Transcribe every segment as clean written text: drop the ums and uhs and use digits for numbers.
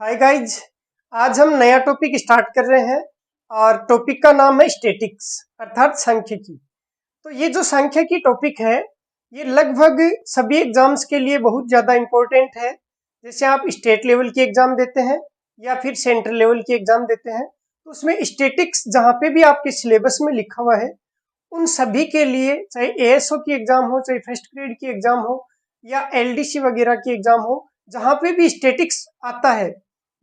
Hi guys. आज हम नया टॉपिक स्टार्ट कर रहे हैं और टॉपिक का नाम है स्टैटिक्स अर्थात सांख्यिकी। तो ये जो सांख्यिकी टॉपिक है ये लगभग सभी एग्जाम्स के लिए बहुत ज़्यादा इम्पोर्टेंट है। जैसे आप स्टेट लेवल की एग्जाम देते हैं या फिर सेंट्रल लेवल की एग्जाम देते हैं तो उसमें स्टैटिक्स जहाँ पे भी आपके सिलेबस में लिखा हुआ है उन सभी के लिए, चाहे एएसओ की एग्जाम हो, चाहे फर्स्ट ग्रेड की एग्जाम हो या एलडीसी वगैरह की एग्जाम हो, जहाँ पे भी स्टैटिक्स आता है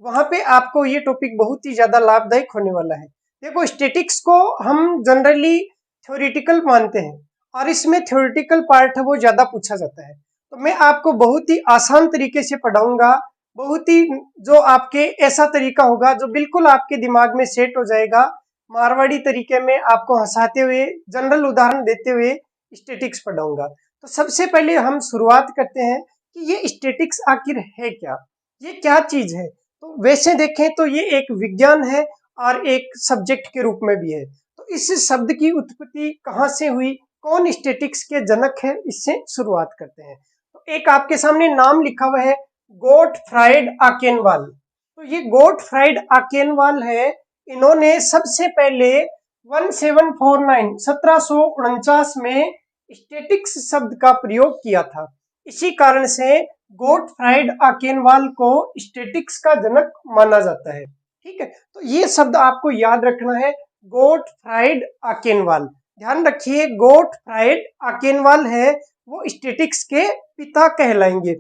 वहां पे आपको ये टॉपिक बहुत ही ज्यादा लाभदायक होने वाला है। देखो, स्टैटिक्स को हम जनरली थ्योरेटिकल मानते हैं और इसमें थ्योरेटिकल पार्ट है वो ज्यादा पूछा जाता है। तो मैं आपको बहुत ही आसान तरीके से पढ़ाऊंगा, बहुत ही जो आपके ऐसा तरीका होगा जो बिल्कुल आपके दिमाग में सेट हो जाएगा। मारवाड़ी तरीके में आपको हंसाते हुए, जनरल उदाहरण देते हुए स्टैटिक्स पढ़ाऊंगा। तो सबसे पहले हम शुरुआत करते हैं कि ये स्टैटिक्स आखिर है क्या, ये क्या चीज है। तो वैसे देखें तो ये एक विज्ञान है और एक सब्जेक्ट के रूप में भी है। तो इस शब्द की उत्पत्ति कहाँ से हुई, कौन स्टैटिक्स के जनक है, इससे शुरुआत करते हैं। तो एक आपके सामने नाम लिखा हुआ है, गोटफ्राइड आकेनवाल। तो ये गोटफ्राइड आकेनवाल है, इन्होंने सबसे पहले 1749 में स्टैटिक्स शब्द का प्रयोग किया था। इसी कारण से गोटफ्राइड आकेनवाल को स्टैटिक्स का जनक माना जाता है। ठीक है, तो ये शब्द आपको याद रखना है, गोटफ्राइड आकेनवाल। ध्यान रखिए, गोटफ्राइड आकेनवाल है वो स्टैटिक्स के पिता कहलाएंगे।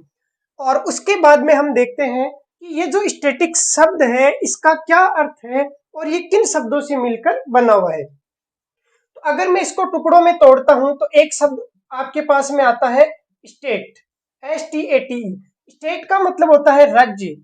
और उसके बाद में हम देखते हैं कि ये जो स्टैटिक्स शब्द है इसका क्या अर्थ है और ये किन शब्दों से मिलकर बना हुआ है। तो अगर मैं इसको टुकड़ों में तोड़ता हूं तो एक शब्द आपके पास में आता है स्टेट, STATE। स्टेट का मतलब होता है राज्य,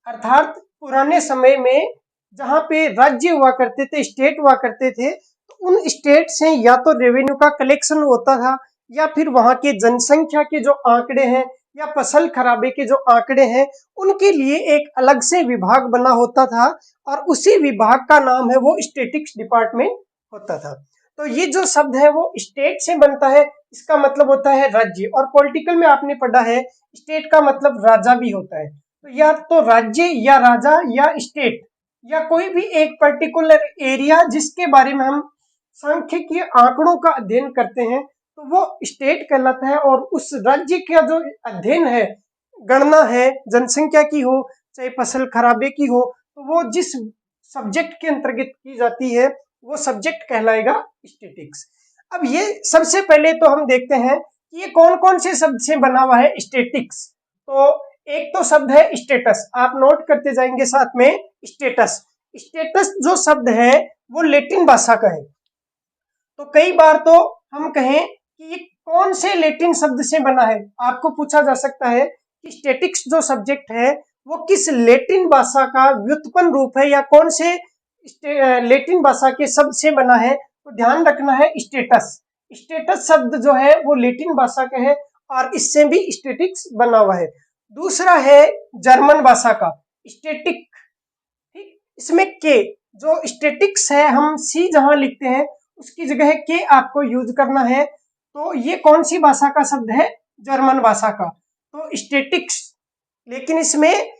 अर्थात पुराने समय में जहां पे राज्य हुआ करते थे, स्टेट हुआ करते थे, तो उन स्टेट से या तो रेवेन्यू का कलेक्शन होता था या फिर वहां के जनसंख्या के जो आंकड़े हैं या फसल खराबे के जो आंकड़े हैं उनके लिए एक अलग से विभाग बना होता था और उसी विभाग का नाम है वो स्टैटिक्स डिपार्टमेंट होता था। तो ये जो शब्द है वो स्टेट से बनता है, इसका मतलब होता है राज्य। और पॉलिटिकल में आपने पढ़ा है स्टेट का मतलब राजा भी होता है। तो या तो राज्य या राजा या स्टेट या कोई भी एक पर्टिकुलर एरिया जिसके बारे में हम सांख्यिकीय आंकड़ों का अध्ययन करते हैं तो वो स्टेट कहलाता है। और उस राज्य का जो अध्ययन है, गणना है, जनसंख्या की हो चाहे फसल खराबे की हो, तो वो जिस सब्जेक्ट के अंतर्गत की जाती है वो सब्जेक्ट कहलाएगा स्टैटिक्स। अब ये सबसे पहले तो हम देखते हैं कि ये कौन कौन से शब्द से बना हुआ है स्टैटिक्स। तो एक तो शब्द है स्टेटस, आप नोट करते जाएंगे साथ में। स्टेटस, स्टेटस जो शब्द है वो लैटिन भाषा का है। तो कई बार तो हम कहें कि ये कौन से लैटिन शब्द से बना है, आपको पूछा जा सकता है कि स्टैटिक्स जो सब्जेक्ट है वो किस लैटिन भाषा का व्युत्पन्न रूप है या कौन से लैटिन भाषा के शब्द से बना है। तो ध्यान रखना है स्टेटस, स्टेटस शब्द जो है वो लैटिन भाषा का है और इससे भी स्टैटिक्स बना हुआ है। दूसरा है जर्मन भाषा का स्टैटिक। ठीक, इसमें के जो स्टैटिक्स है हम सी जहां लिखते हैं उसकी जगह के आपको यूज करना है। तो ये कौन सी भाषा का शब्द है, जर्मन भाषा का। तो स्टैटिक्स, लेकिन इसमें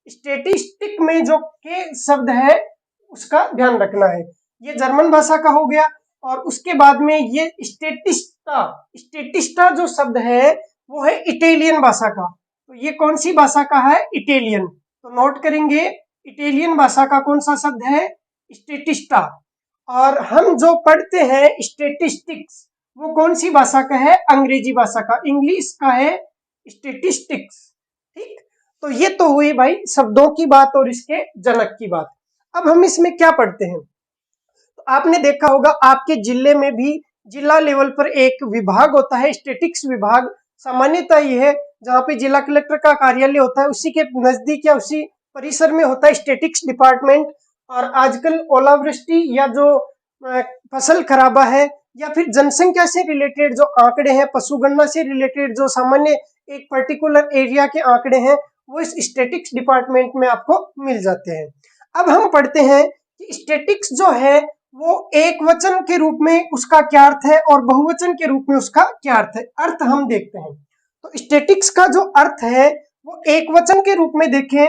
स्टेटिस्टिक में जो के शब्द है उसका ध्यान रखना है। ये जर्मन भाषा का हो गया। और उसके बाद में ये स्टेटिस्टा, स्टेटिस्टा जो शब्द है वो है इटालियन भाषा का। तो ये कौन सी भाषा का है, इटालियन। तो नोट करेंगे इटालियन भाषा का कौन सा शब्द है, स्टेटिस्टा। और हम जो पढ़ते हैं स्टेटिस्टिक्स वो कौन सी भाषा का है, अंग्रेजी भाषा का, इंग्लिश का है स्टेटिस्टिक्स। ठीक, तो ये तो हुई भाई शब्दों की बात और इसके जनक की बात। अब हम इसमें क्या पढ़ते हैं, तो आपने देखा होगा आपके जिले में भी जिला लेवल पर एक विभाग होता है स्टेटिक्स विभाग। सामान्यतः ये है जहाँ पे जिला कलेक्टर का कार्यालय होता है उसी के नजदीक या उसी परिसर में होता है स्टेटिक्स डिपार्टमेंट। और आजकल ओलावृष्टि या जो फसल खराबा है या फिर जनसंख्या से रिलेटेड जो आंकड़े हैं, पशुगणना से रिलेटेड जो सामान्य एक पर्टिकुलर एरिया के आंकड़े हैं वो इस स्टैटिक्स डिपार्टमेंट में आपको मिल जाते हैं। अब हम पढ़ते हैं कि स्टैटिक्स जो है वो एक वचन के रूप में उसका क्या अर्थ है और बहुवचन के रूप में उसका क्या अर्थ है। अर्थ हम देखते हैं तो स्टैटिक्स का जो अर्थ है वो एक वचन के रूप में देखें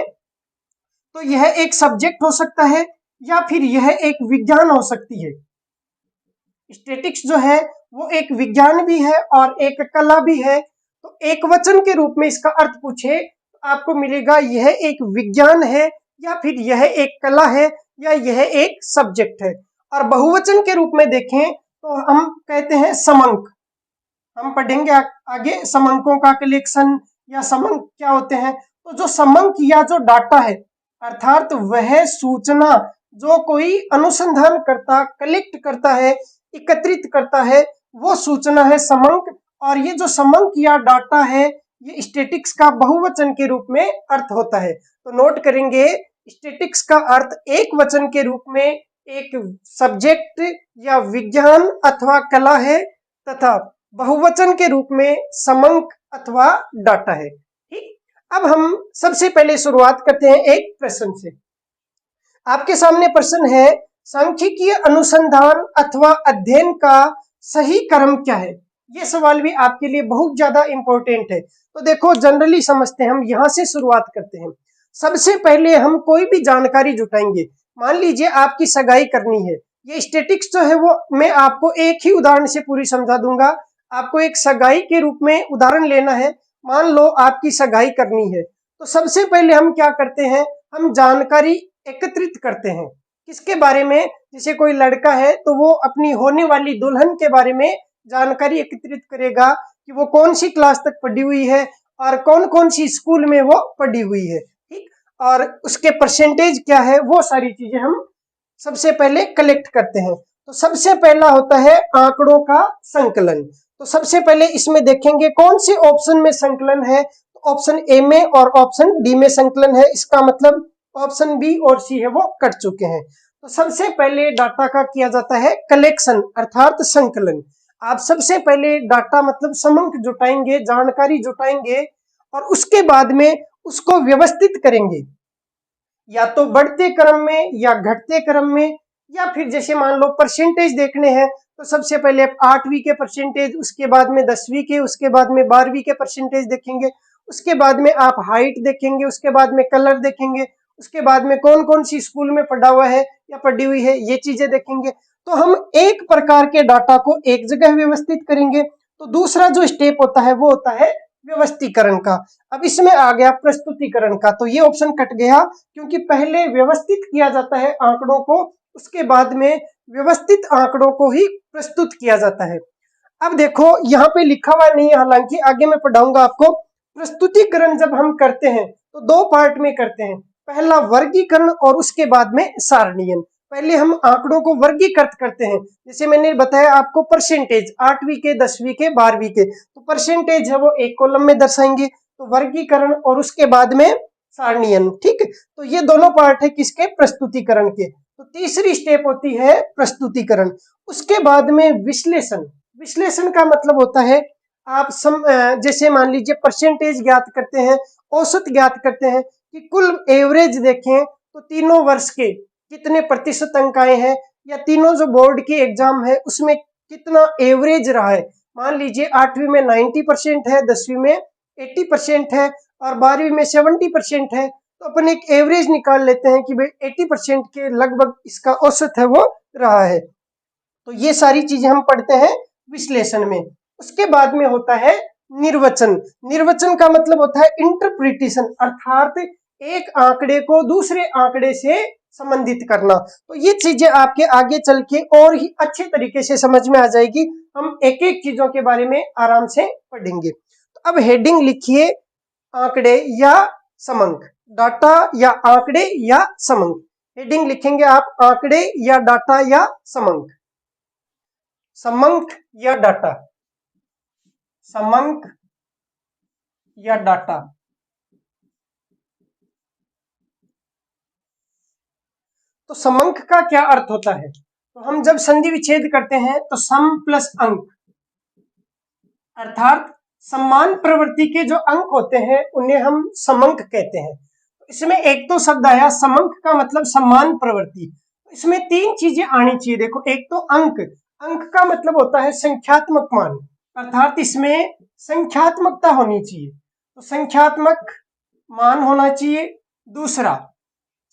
तो यह एक सब्जेक्ट हो सकता है या फिर यह एक विज्ञान हो सकती है। स्टैटिक्स जो है वो एक विज्ञान भी है और एक कला भी है। तो एक वचन के रूप में इसका अर्थ पूछे तो आपको मिलेगा यह एक विज्ञान है या फिर यह एक कला है या यह एक सब्जेक्ट है। और बहुवचन के रूप में देखें तो हम कहते हैं समंक। हम पढ़ेंगे आगे समंकों का कलेक्शन या समंक क्या होते हैं। तो जो समंक या जो डाटा है अर्थात वह सूचना जो कोई अनुसंधान करता, कलेक्ट करता है, एकत्रित करता है, वो सूचना है समंक। और ये जो समंक या डाटा है ये स्टैटिक्स का बहुवचन के रूप में अर्थ होता है। तो नोट करेंगे स्टैटिक्स का अर्थ एक वचन के रूप में एक सब्जेक्ट या विज्ञान अथवा कला है तथा बहुवचन के रूप में समंक अथवा डाटा है। ठीक, अब हम सबसे पहले शुरुआत करते हैं एक प्रश्न से। आपके सामने प्रश्न है सांख्यिकीय अनुसंधान अथवा अध्ययन का सही क्रम क्या है। ये सवाल भी आपके लिए बहुत ज्यादा इंपॉर्टेंट है। तो देखो जनरली समझते हैं, हम यहाँ से शुरुआत करते हैं। सबसे पहले हम कोई भी जानकारी जुटाएंगे। मान लीजिए आपकी सगाई करनी है, ये स्टैटिक्स जो है वो मैं आपको एक ही उदाहरण से पूरी समझा दूंगा। आपको एक सगाई के रूप में उदाहरण लेना है। मान लो आपकी सगाई करनी है, तो सबसे पहले हम क्या करते हैं, हम जानकारी एकत्रित करते हैं। किसके बारे में, जैसे कोई लड़का है तो वो अपनी होने वाली दुल्हन के बारे में जानकारी एकत्रित करेगा कि वो कौन सी क्लास तक पढ़ी हुई है और कौन कौन सी स्कूल में वो पढ़ी हुई है। ठीक, और उसके परसेंटेज क्या है, वो सारी चीजें हम सबसे पहले कलेक्ट करते हैं। तो सबसे पहला होता है आंकड़ों का संकलन। तो सबसे पहले इसमें देखेंगे कौन से ऑप्शन में संकलन है। तो ऑप्शन ए में और ऑप्शन डी में संकलन है। इसका मतलब ऑप्शन बी और सी है वो कट चुके हैं। तो सबसे पहले डाटा का किया जाता है कलेक्शन अर्थात संकलन। आप सबसे पहले डाटा मतलब समंक जुटाएंगे, जानकारी जुटाएंगे और उसके बाद में उसको व्यवस्थित करेंगे, या तो बढ़ते क्रम में या घटते क्रम में, या फिर जैसे मान लो परसेंटेज देखने हैं तो सबसे पहले आप 8वीं के परसेंटेज, उसके बाद में 10वीं के, उसके बाद में 12वीं के परसेंटेज देखेंगे, उसके बाद में आप हाइट देखेंगे, उसके बाद में कलर देखेंगे, उसके बाद में कौन कौन सी स्कूल में पढ़ा हुआ है या पढ़ी हुई है, ये चीजें देखेंगे। तो हम एक प्रकार के डाटा को एक जगह व्यवस्थित करेंगे। तो दूसरा जो स्टेप होता है वो होता है व्यवस्थीकरण का। अब इसमें आ गया प्रस्तुतिकरण का। तो ये ऑप्शन कट गया क्योंकि पहले व्यवस्थित किया जाता है आंकड़ों को, उसके बाद में व्यवस्थित आंकड़ों को ही प्रस्तुत किया जाता है। अब देखो यहाँ पे लिखा हुआ नहीं है, हालांकि आगे मैं पढ़ाऊंगा आपको। प्रस्तुतिकरण जब हम करते हैं तो दो पार्ट में करते हैं, पहला वर्गीकरण और उसके बाद में सारणीयन। पहले हम आंकड़ों को वर्गीकृत करते हैं। जैसे मैंने बताया आपको परसेंटेज 8वीं के, 10वीं के, 12वीं के, तो परसेंटेज है वो एक कॉलम में दर्शाएंगे। तो वर्गीकरण और उसके बाद में सारणीयन। ठीक, तो ये दोनों पार्ट है किसके, प्रस्तुतिकरण के। तो तीसरी स्टेप होती है प्रस्तुतिकरण। उसके बाद में विश्लेषण। विश्लेषण का मतलब होता है आप जैसे मान लीजिए परसेंटेज ज्ञात करते हैं, औसत ज्ञात करते हैं कि कुल एवरेज देखें तो तीनों वर्ष के कितने प्रतिशत अंक आए हैं, या तीनों जो बोर्ड की एग्जाम है उसमें कितना एवरेज रहा है। मान लीजिए 8वीं में 90% है, 10वीं में 80% है और 12वीं में 70% है। तो अपन एक एवरेज निकाल लेते हैं कि भाई 80% के लगभग इसका औसत है वो रहा है। तो ये सारी चीजें हम पढ़ते हैं विश्लेषण में। उसके बाद में होता है निर्वचन। निर्वचन का मतलब होता है इंटरप्रिटेशन, अर्थात एक आंकड़े को दूसरे आंकड़े से संबंधित करना। तो ये चीजें आपके आगे चल के और ही अच्छे तरीके से समझ में आ जाएगी। हम एक एक चीजों के बारे में आराम से पढ़ेंगे। तो अब हेडिंग लिखिए आंकड़े या समंक, डाटा या आंकड़े या समंक। हेडिंग लिखेंगे आप आंकड़े या डाटा या समंक, समंक या डाटा, समंक या डाटा। तो समंक का क्या अर्थ होता है, तो हम जब संधि विच्छेद करते हैं तो सम प्लस अंक, अर्थात समान प्रवृत्ति के जो अंक होते हैं उन्हें हम समंक कहते हैं। इसमें एक तो शब्द आया समंक का मतलब समान प्रवृत्ति। इसमें तीन चीजें आनी चाहिए। देखो, एक तो अंक, अंक का मतलब होता है संख्यात्मक मान, अर्थात इसमें संख्यात्मकता होनी चाहिए। तो संख्यात्मक मान होना चाहिए। दूसरा,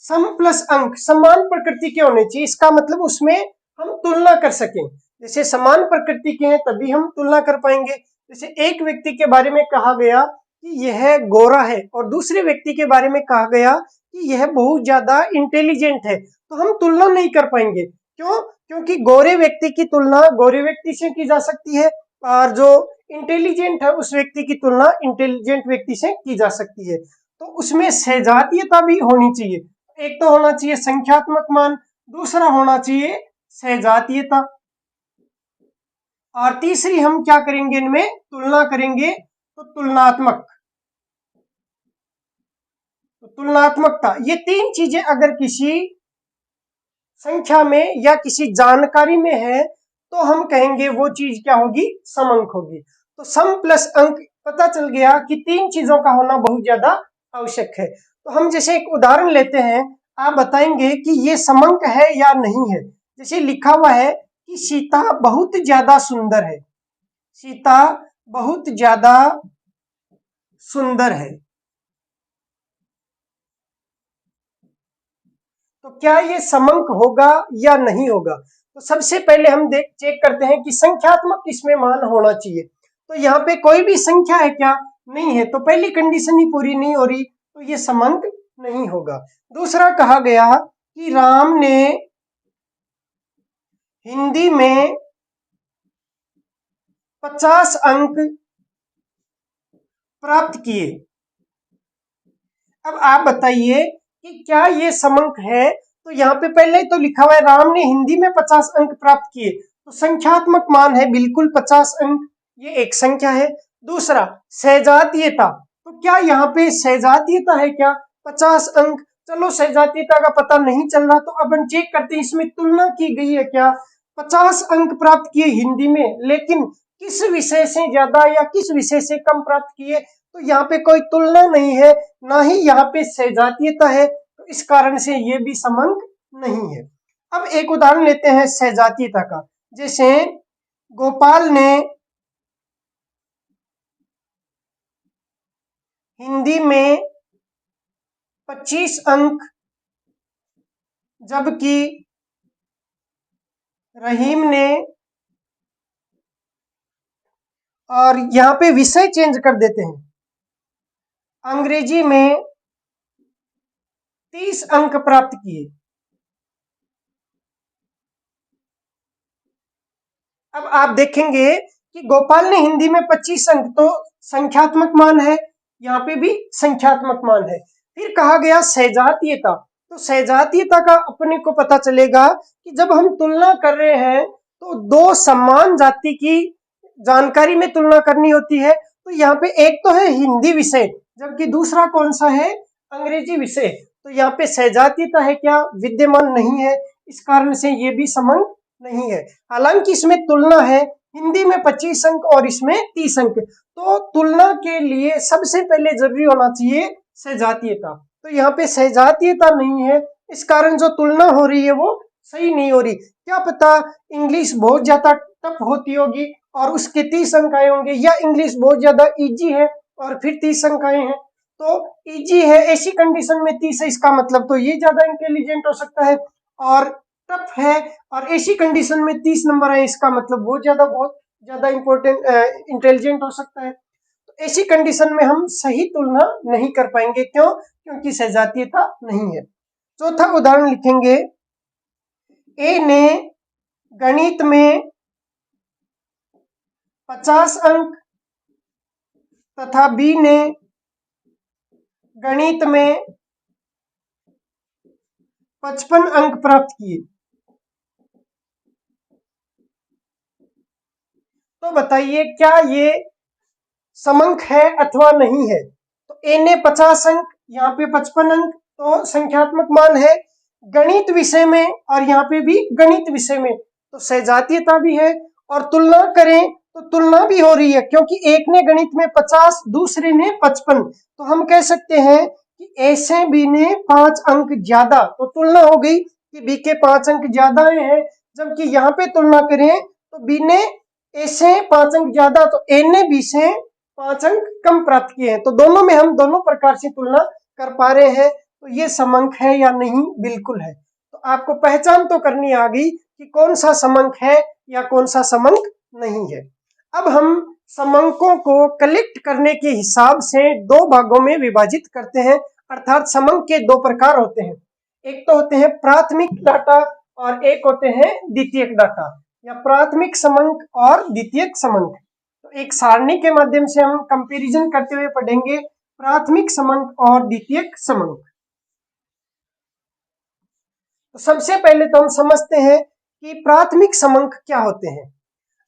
सम प्लस अंक समान प्रकृति के होने चाहिए। इसका मतलब उसमें हम तुलना कर सकें। जैसे समान प्रकृति के हैं तभी हम तुलना कर पाएंगे। जैसे एक व्यक्ति के बारे में कहा गया कि यह गोरा है और दूसरे व्यक्ति के बारे में कहा गया कि यह बहुत ज्यादा इंटेलिजेंट है, तो हम तुलना नहीं कर पाएंगे। क्यों? क्योंकि गोरे व्यक्ति की तुलना गोरे व्यक्ति से की जा सकती है और जो इंटेलिजेंट है उस व्यक्ति की तुलना इंटेलिजेंट व्यक्ति से की जा सकती है। तो उसमें सहजातीयता भी होनी चाहिए। एक तो होना चाहिए संख्यात्मक मान, दूसरा होना चाहिए सहजातीयता, और तीसरी हम क्या करेंगे, इनमें तुलना करेंगे तो तुलनात्मकता। ये तीन चीजें अगर किसी संख्या में या किसी जानकारी में है तो हम कहेंगे वो चीज क्या होगी, समअंक होगी। तो सम प्लस अंक पता चल गया कि तीन चीजों का होना बहुत ज्यादा आवश्यक है। तो हम जैसे एक उदाहरण लेते हैं, आप बताएंगे कि ये समअंक है या नहीं है। जैसे लिखा हुआ है कि सीता बहुत ज्यादा सुंदर है, सीता बहुत ज्यादा सुंदर है, तो क्या ये समअंक होगा या नहीं होगा। तो सबसे पहले हम चेक करते हैं कि संख्यात्मक इसमें मान होना चाहिए। तो यहाँ पे कोई भी संख्या है क्या, नहीं है, तो पहली कंडीशन ही पूरी नहीं हो रही, तो ये समअंक नहीं होगा। दूसरा कहा गया कि राम ने हिंदी में 50 अंक प्राप्त किए। अब आप बताइए कि क्या ये समअंक है। तो यहाँ पे पहले तो लिखा हुआ है राम ने हिंदी में 50 अंक प्राप्त किए, तो संख्यात्मक मान है बिल्कुल 50 अंक, ये एक संख्या है। दूसरा, सहजातीयता, तो क्या यहाँ पे सहजातीयता है क्या 50 अंक। चलो सहजातीयता का पता नहीं चल रहा, तो अब हम चेक करते हैं इसमें तुलना की गई है क्या। 50 अंक प्राप्त किए हिंदी में, लेकिन किस विषय से ज्यादा या किस विषय से कम प्राप्त किए, तो यहाँ पे कोई तुलना नहीं है, ना ही यहाँ पे सहजातीयता है, तो इस कारण से ये भी समअंक नहीं है। अब एक उदाहरण लेते हैं सहजातीयता का। जैसे गोपाल ने हिंदी में 25 अंक, जबकि रहीम ने, और यहाँ पे विषय चेंज कर देते हैं, अंग्रेजी में 30 अंक प्राप्त किए। अब आप देखेंगे कि गोपाल ने हिंदी में 25 अंक, तो संख्यात्मक मान है, यहाँ पे भी संख्यात्मक मान है। फिर कहा गया सहजातीयता, तो सहजातीयता का अपने को पता चलेगा कि जब हम तुलना कर रहे हैं तो दो समान जाति की जानकारी में तुलना करनी होती है। तो यहाँ पे एक तो है हिंदी विषय, जबकि दूसरा कौन सा है, अंग्रेजी विषय। तो यहाँ पे सहजातीयता है क्या, विद्यमान नहीं है, इस कारण से ये भी समअंक नहीं है। हालांकि इसमें तुलना है, हिंदी में 25 अंक और इसमें 30 अंक, तो तुलना के लिए सबसे पहले जरूरी होना चाहिए सहजातीयता। तो यहाँ पे सहजातीयता नहीं है, इस कारण जो तुलना हो रही है वो सही नहीं हो रही। क्या पता इंग्लिश बहुत ज्यादा टफ होती होगी और उसके 30 अंक आए होंगे, या इंग्लिश बहुत ज्यादा इजी है और फिर 30 अंक आए हैं। तो इजी है ऐसी कंडीशन में 30 है, इसका मतलब तो ये ज्यादा इंटेलिजेंट हो सकता है, और टफ है और ऐसी कंडीशन में 30 नंबर है, इसका मतलब बहुत ज्यादा इंपॉर्टेंट इंटेलिजेंट हो सकता है। तो ऐसी कंडीशन में हम सही तुलना नहीं कर पाएंगे। क्यों? क्योंकि सहजातीयता नहीं है। चौथा उदाहरण लिखेंगे, ए ने गणित में 50 अंक तथा बी ने गणित में 55 अंक प्राप्त किए। तो बताइए क्या ये समअंक है अथवा नहीं है। तो ए ने 50 अंक, यहाँ पे 55 अंक, तो संख्यात्मक मान है गणित विषय में, और यहाँ पे भी गणित विषय में, तो सहजातीयता भी है। और तुलना करें तो तुलना भी हो रही है, क्योंकि एक ने गणित में 50, दूसरे ने 55, तो हम कह सकते हैं कि ए से बी ने 5 अंक ज्यादा, तो तुलना हो गई कि बी के 5 अंक ज्यादा हैं। जबकि यहाँ पे तुलना करें तो बी ने ए से 5 अंक ज्यादा, तो ए ने बी से 5 अंक कम प्राप्त किए हैं। तो दोनों में हम दोनों प्रकार से तुलना कर पा रहे हैं। तो ये समंक है या नहीं? बिल्कुल है। तो आपको पहचान तो करनी आ गई कि कौन सा समंक है या कौन सा समंक नहीं है। अब हम समंकों को कलेक्ट करने के हिसाब से दो भागों में विभाजित करते हैं, अर्थात समंक के दो प्रकार होते हैं। एक तो होते हैं प्राथमिक डाटा और एक होते हैं द्वितीयक डाटा, या प्राथमिक समंक और द्वितीयक समंक। तो एक सारणी के माध्यम से हम कंपैरिजन करते हुए पढ़ेंगे प्राथमिक समंक और द्वितीयक समंक। तो सबसे पहले तो हम समझते हैं कि प्राथमिक समंक क्या होते हैं।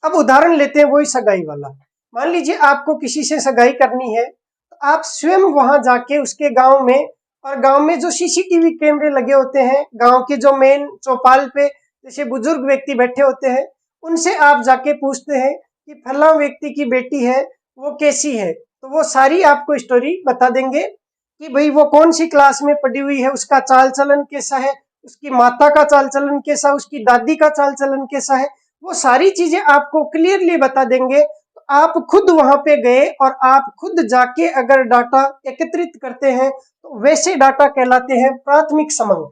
अब उदाहरण लेते हैं वही सगाई वाला। मान लीजिए आपको किसी से सगाई करनी है, तो आप स्वयं वहां जाके उसके गांव में, और गांव में जो सीसीटीवी कैमरे लगे होते हैं, गांव के जो मेन चौपाल पे जैसे बुजुर्ग व्यक्ति बैठे होते हैं, उनसे आप जाके पूछते हैं कि फला व्यक्ति की बेटी है, वो कैसी है। तो वो सारी आपको स्टोरी बता देंगे कि भाई वो कौन सी क्लास में पढ़ी हुई है, उसका चाल चलन कैसा है, उसकी माता का चाल चलन कैसा, उसकी दादी का चाल चलन कैसा है, वो सारी चीजें आपको क्लियरली बता देंगे। तो आप खुद वहां पे गए और आप खुद जाके अगर डाटा एकत्रित करते हैं तो वैसे डाटा कहलाते हैं प्राथमिक समंक।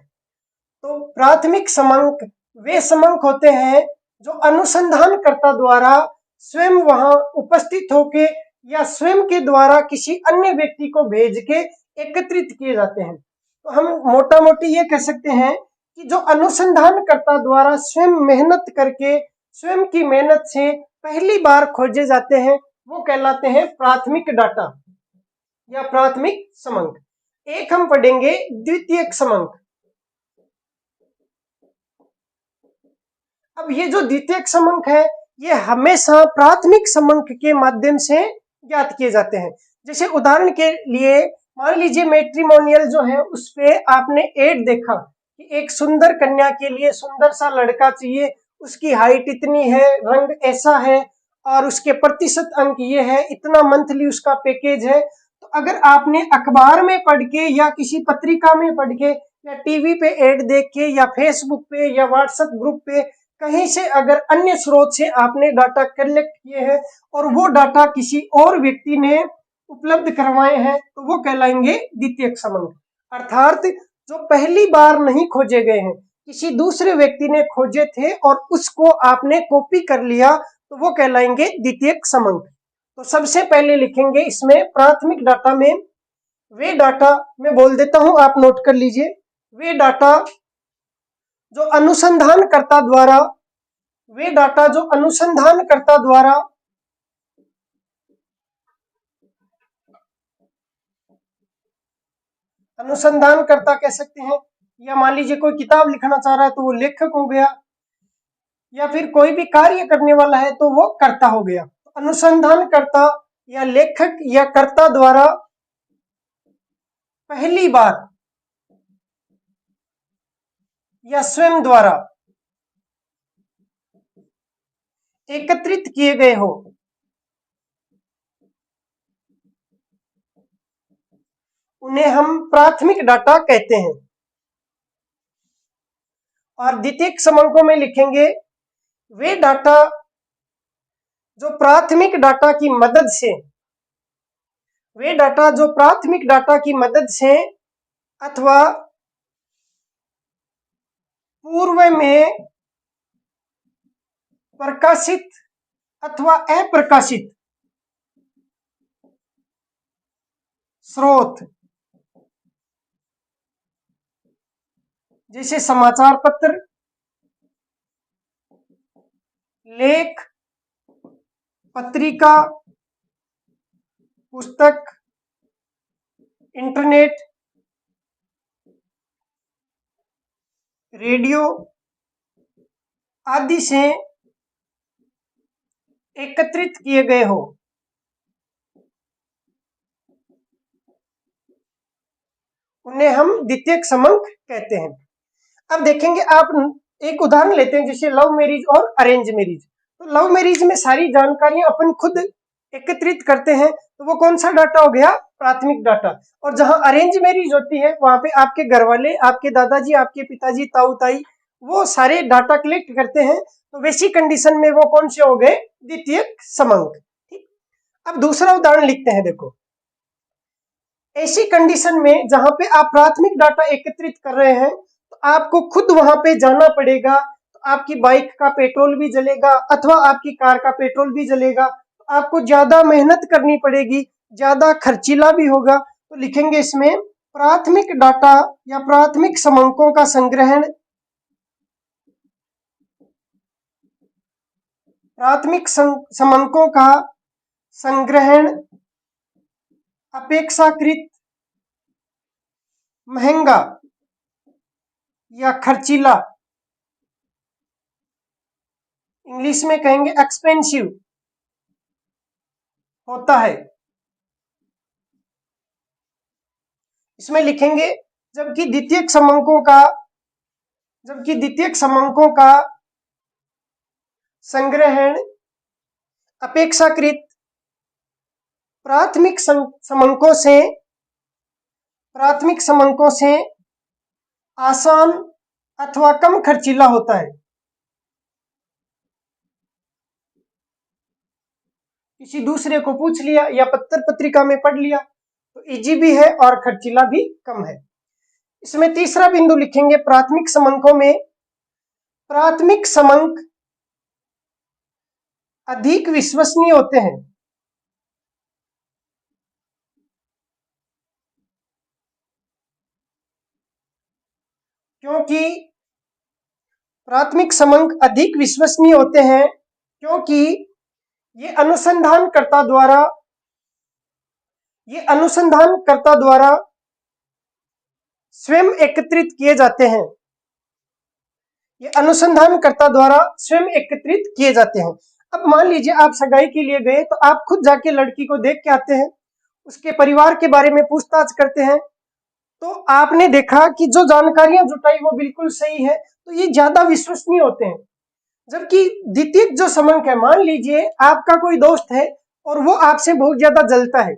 तो प्राथमिक समंक वे समंक होते हैं जो अनुसंधानकर्ता द्वारा स्वयं वहां उपस्थित होके या स्वयं के द्वारा किसी अन्य व्यक्ति को भेज के एकत्रित किए जाते हैं। तो हम मोटा मोटी ये कह सकते हैं कि जो अनुसंधानकर्ता द्वारा स्वयं मेहनत करके, स्वयं की मेहनत से पहली बार खोजे जाते हैं, वो कहलाते हैं प्राथमिक डाटा या प्राथमिक समंक। एक हम पढ़ेंगे द्वितीयक समंक। अब ये जो द्वितीयक समंक है, ये हमेशा प्राथमिक समंक के माध्यम से ज्ञात किए जाते हैं। जैसे उदाहरण के लिए मान लीजिए मैट्रिमोनियल जो है उस पे आपने एड देखा कि एक सुंदर कन्या के लिए सुंदर सा लड़का चाहिए, उसकी हाइट इतनी है, रंग ऐसा है और उसके प्रतिशत अंक ये है, इतना मंथली उसका पैकेज है। तो अगर आपने अखबार में पढ़ के या किसी पत्रिका में पढ़ के या टीवी पे एड देख के या फेसबुक पे या व्हाट्सएप ग्रुप पे कहीं से अगर अन्य स्रोत से आपने डाटा कलेक्ट किए हैं और वो डाटा किसी और व्यक्ति ने उपलब्ध करवाए हैं, तो वो कहलाएंगे द्वितीयक समंक। अर्थात जो पहली बार नहीं खोजे गए हैं, किसी दूसरे व्यक्ति ने खोजे थे और उसको आपने कॉपी कर लिया, तो वो कहलाएंगे द्वितीयक समंक। तो सबसे पहले लिखेंगे इसमें प्राथमिक डाटा में वे डाटा, मैं बोल देता हूं आप नोट कर लीजिए, वे डाटा जो अनुसंधानकर्ता द्वारा, वे डाटा जो अनुसंधानकर्ता द्वारा अनुसंधानकर्ता कह सकते हैं, या मान लीजिए कोई किताब लिखना चाह रहा है तो वो लेखक हो गया, या फिर कोई भी कार्य करने वाला है तो वो कर्ता हो गया। अनुसंधानकर्ता या लेखक या कर्ता द्वारा पहली बार या स्वयं द्वारा एकत्रित किए गए हो, उन्हें हम प्राथमिक डाटा कहते हैं। और द्वितीयक समंकों में लिखेंगे वे डाटा जो प्राथमिक डाटा की मदद से, वे डाटा जो प्राथमिक डाटा की मदद से अथवा पूर्व में प्रकाशित अथवा अप्रकाशित स्रोत जैसे समाचार पत्र, लेख, पत्रिका, पुस्तक, इंटरनेट, रेडियो आदि से एकत्रित किए गए हो, उन्हें हम द्वितीयक समंक कहते हैं। अब देखेंगे आप एक उदाहरण लेते हैं, जैसे लव मैरिज और अरेंज मैरिज। तो लव मैरिज में सारी जानकारियां अपन खुद एकत्रित करते हैं, तो वो कौन सा डाटा हो गया? प्राथमिक डाटा। और जहां अरेंज मैरिज होती है वहां पे आपके घर वाले, आपके दादाजी, आपके पिताजी, ताऊ ताई, वो सारे डाटा कलेक्ट करते हैं। तो वैसी कंडीशन में वो कौन से हो गए? द्वितीयक समंक। ठीक। अब दूसरा उदाहरण लिखते हैं। देखो, ऐसी कंडीशन में जहां पे आप प्राथमिक डाटा एकत्रित कर रहे हैं तो आपको खुद वहां पे जाना पड़ेगा, तो आपकी बाइक का पेट्रोल भी जलेगा अथवा आपकी कार का पेट्रोल भी जलेगा, तो आपको ज्यादा मेहनत करनी पड़ेगी, ज्यादा खर्चीला भी होगा। तो लिखेंगे इसमें प्राथमिक डाटा या प्राथमिक समंकों का संग्रहण, प्राथमिक समंकों का संग्रहण अपेक्षाकृत महंगा या खर्चीला, इंग्लिश में कहेंगे एक्सपेंसिव होता है। इसमें लिखेंगे जबकि द्वितीयक समंकों का संग्रहण अपेक्षाकृत प्राथमिक समंकों से आसान अथवा कम खर्चीला होता है। किसी दूसरे को पूछ लिया या पत्र पत्रिका में पढ़ लिया तो इजी भी है और खर्चीला भी कम है। इसमें तीसरा बिंदु लिखेंगे प्राथमिक समंकों में प्राथमिक समंक अधिक विश्वसनीय होते हैं। क्योंकि प्राथमिक समंक अधिक विश्वसनीय होते हैं क्योंकि ये अनुसंधानकर्ता द्वारा स्वयं एकत्रित किए जाते हैं। ये अनुसंधानकर्ता द्वारा स्वयं एकत्रित किए जाते हैं। अब मान लीजिए आप सगाई के लिए गए तो आप खुद जाके लड़की को देख के आते हैं, उसके परिवार के बारे में पूछताछ करते हैं, तो आपने देखा कि जो जानकारियां जुटाई वो बिल्कुल सही है, तो ये ज्यादा विश्वसनीय होते हैं। जबकि द्वितीयक जो समंक है, मान लीजिए आपका कोई दोस्त है और वो आपसे बहुत ज्यादा जलता है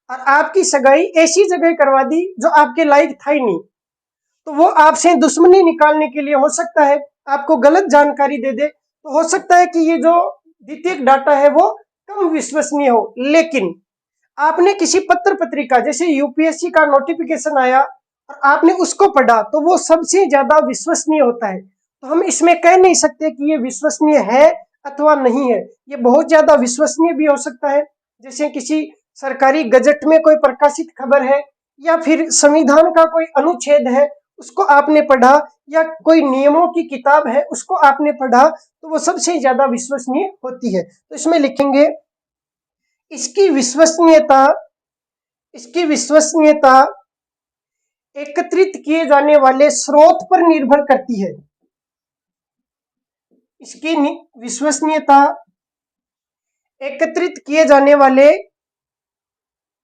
और आपकी सगाई ऐसी जगह करवा दी जो आपके लायक था ही नहीं, तो वो आपसे दुश्मनी निकालने के लिए हो सकता है आपको गलत जानकारी दे दे। तो हो सकता है कि ये जो द्वितीयक डाटा है वो कम विश्वसनीय हो। लेकिन आपने किसी पत्र पत्रिका जैसे यूपीएससी का नोटिफिकेशन आया और आपने उसको पढ़ा तो वो सबसे ज्यादा विश्वसनीय होता है। तो हम इसमें कह नहीं सकते कि ये विश्वसनीय है अथवा नहीं है, ये बहुत ज्यादा विश्वसनीय भी हो सकता है। जैसे किसी सरकारी गजट में कोई प्रकाशित खबर है या फिर संविधान का कोई अनुच्छेद है उसको आपने पढ़ा या कोई नियमों की किताब है उसको आपने पढ़ा, तो वो सबसे ज्यादा विश्वसनीय होती है। तो इसमें लिखेंगे इसकी विश्वसनीयता एकत्रित किए जाने वाले स्रोत पर निर्भर करती है। इसकी विश्वसनीयता एकत्रित किए जाने वाले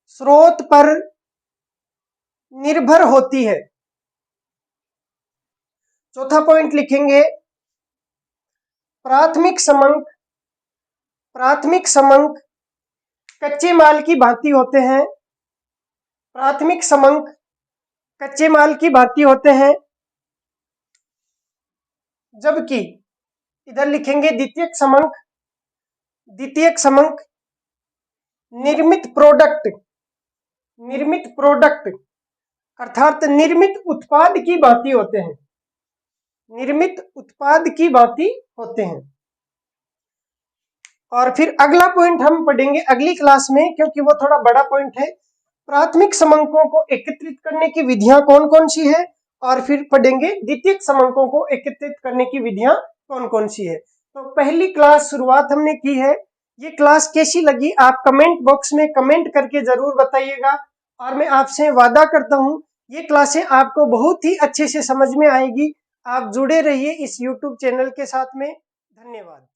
स्रोत पर निर्भर होती है। चौथा पॉइंट लिखेंगे प्राथमिक समंक कच्चे माल की भांति होते हैं। प्राथमिक समंक कच्चे माल की भांति होते हैं, जबकि इधर लिखेंगे द्वितीयक समंक निर्मित प्रोडक्ट अर्थात निर्मित उत्पाद की भांति होते हैं। और फिर अगला पॉइंट हम पढ़ेंगे अगली क्लास में, क्योंकि वो थोड़ा बड़ा पॉइंट है। प्राथमिक समंकों को एकत्रित करने की विधियां कौन कौन सी है, और फिर पढ़ेंगे द्वितीयक समंकों को एकत्रित करने की विधियां कौन कौन सी है। तो पहली क्लास शुरुआत हमने की है। ये क्लास कैसी लगी आप कमेंट बॉक्स में कमेंट करके जरूर बताइएगा, और मैं आपसे वादा करता हूँ ये क्लासें आपको बहुत ही अच्छे से समझ में आएगी। आप जुड़े रहिए इस YouTube चैनल के साथ में। धन्यवाद।